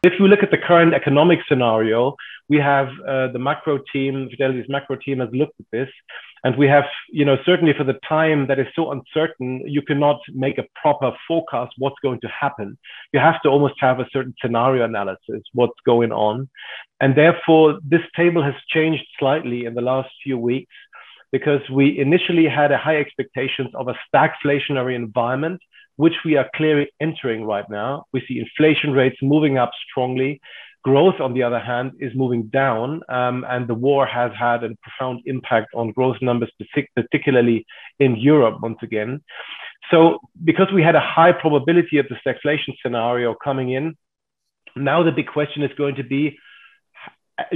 If we look at the current economic scenario, we have the macro team, Fidelity's macro team has looked at this, and we have, certainly for the time that is so uncertain, you cannot make a proper forecast what's going to happen. You have to almost have a certain scenario analysis, what's going on. And therefore, this table has changed slightly in the last few weeks, because we initially had a high expectations of a stagflationary environment, which we are clearly entering right now. We see inflation rates moving up strongly. Growth, on the other hand, is moving down, and the war has had a profound impact on growth numbers, particularly in Europe once again. So because we had a high probability of the stagflation scenario coming in, now the big question is going to be,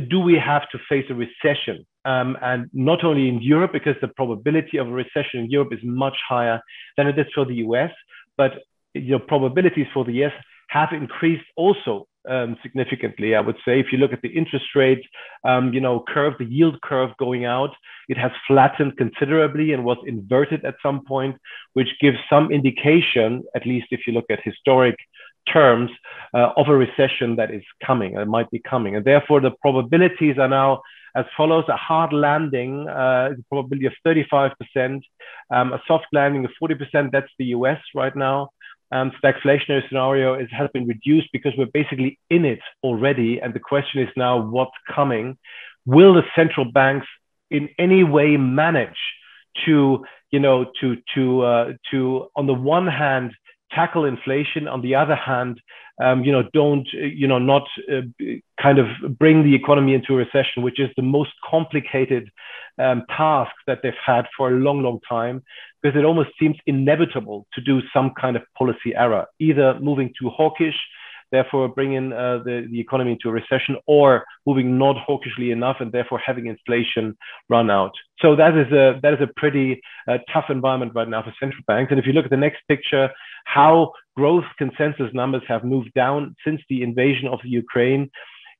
do we have to face a recession? And not only in Europe, because the probability of a recession in Europe is much higher than it is for the US, but probabilities for the US have increased also significantly. I would say if you look at the interest rate curve, the yield curve going out, it has flattened considerably and was inverted at some point, which gives some indication, at least if you look at historic terms, of a recession that is coming, it might be coming. And therefore the probabilities are now as follows: a hard landing, probability of 35%, a soft landing of 40%, that's the US right now. Stagflationary scenario has been reduced because we're basically in it already. And the question is now what's coming. Will the central banks in any way manage to, on the one hand, tackle inflation, on the other hand, not kind of bring the economy into a recession, which is the most complicated task that they've had for a long, long time, because it almost seems inevitable to do some kind of policy error, either moving too hawkish, therefore bringing the economy into a recession, or moving not hawkishly enough and therefore having inflation run out. So that is a pretty tough environment right now for central banks. And if you look at the next picture, how growth consensus numbers have moved down since the invasion of the Ukraine,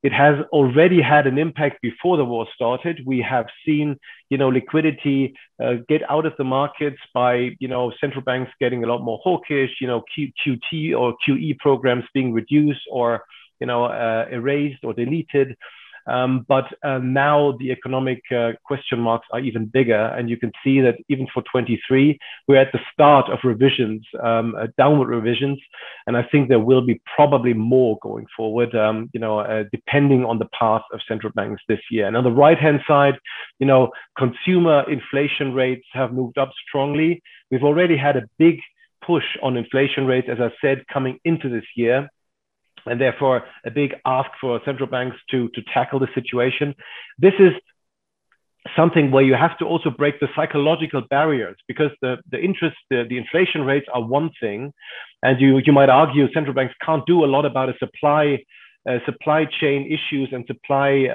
it has already had an impact before the war started. We have seen, liquidity get out of the markets by, central banks getting a lot more hawkish, QT or QE programs being reduced or, erased or deleted. But now the economic question marks are even bigger. And you can see that even for 23, we're at the start of revisions, downward revisions. And I think there will be probably more going forward, depending on the path of central banks this year. And on the right-hand side, consumer inflation rates have moved up strongly. We've already had a big push on inflation rates, as I said, coming into this year. And therefore, a big ask for central banks to tackle the situation. This is something where you have to also break the psychological barriers, because the inflation rates are one thing. And you might argue central banks can't do a lot about a supply chain issues and supply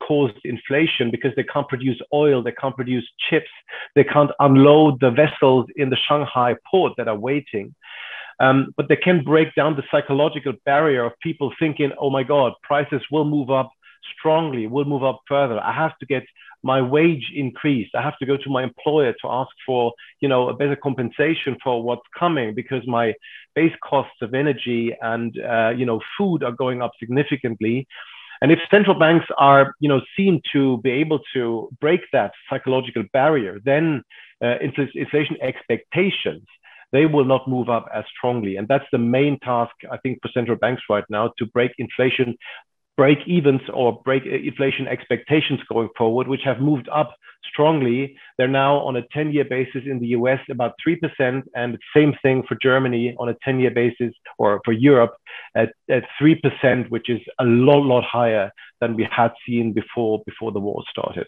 caused inflation, because they can't produce oil, they can't produce chips, they can't unload the vessels in the Shanghai port that are waiting. But they can break down the psychological barrier of people thinking, oh my God, prices will move up strongly, will move up further. I have to get my wage increased. I have to go to my employer to ask for, a better compensation for what's coming, because my base costs of energy and, food are going up significantly. And if central banks are, seen to be able to break that psychological barrier, then inflation expectations, they will not move up as strongly. And that's the main task, I think, for central banks right now, to break inflation break evens or break inflation expectations going forward, which have moved up strongly. They're now on a 10-year basis in the US about 3%, and same thing for Germany on a 10-year basis, or for Europe at 3%, which is a lot higher than we had seen before the war started.